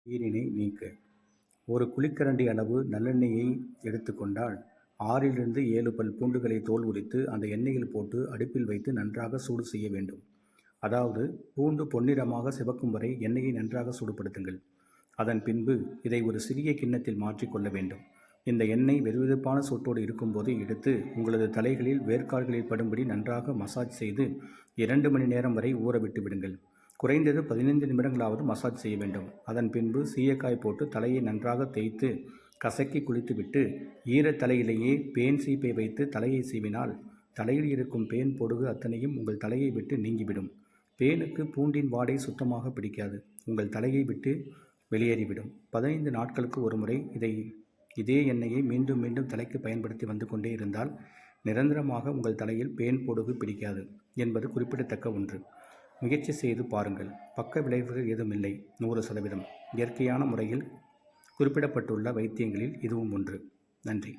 நீரினை நீக்க ஒரு குழிக்கரண்டி அளவு நல்லெண்ணெயை எடுத்துக்கொண்டால் 6லிருந்து 7 பல் பூண்டுகளை தோல் உரித்து அந்த எண்ணெயில் போட்டு அடுப்பில் வைத்து நன்றாக சூடு செய்ய வேண்டும். அதாவது பூண்டு பொன்னிறமாக சிவக்கும் வரை எண்ணெயை நன்றாக சூடுபடுத்துங்கள். அதன் பின்பு இதை ஒரு சிறிய கிண்ணத்தில் மாற்றிக்கொள்ள வேண்டும். இந்த எண்ணெய் வெதுவெதுப்பான சூட்டோடு இருக்கும்போது எடுத்து உங்களது தலைகளில் வேர்க்கால்களில் படும்படி நன்றாக மசாஜ் செய்து 2 மணி நேரம் வரை ஊற விட்டு விடுங்கள். குறைந்தது 15 நிமிடங்களாவது மசாஜ் செய்ய வேண்டும். அதன் பின்பு சீயக்காய் போட்டு தலையை நன்றாக தேய்த்து கசக்கி குளித்துவிட்டு ஈரத்தலையிலேயே பேன் சீப்பை வைத்து தலையை சீவினால் தலையில் இருக்கும் பேன் பொடுகு அத்தனையும் உங்கள் தலையை விட்டு நீங்கிவிடும். பேனுக்கு பூண்டின் வாடை சுத்தமாக பிடிக்காது. உங்கள் தலையை விட்டு வெளியேறிவிடும். 15 நாட்களுக்கு ஒரு முறை இதே எண்ணெயை மீண்டும் மீண்டும் தலைக்கு பயன்படுத்தி வந்து கொண்டே இருந்தால் நிரந்தரமாக உங்கள் தலையில் பேன் பொடுகு பிடிக்காது என்பது குறிப்பிடத்தக்க ஒன்று. முயற்சி செய்து பாருங்கள். பக்க விளைவுகள் ஏதும் இல்லை. 100% இயற்கையான முறையில் குறிப்பிடப்பட்டுள்ள வைத்தியங்களில் இதுவும் ஒன்று. நன்றி.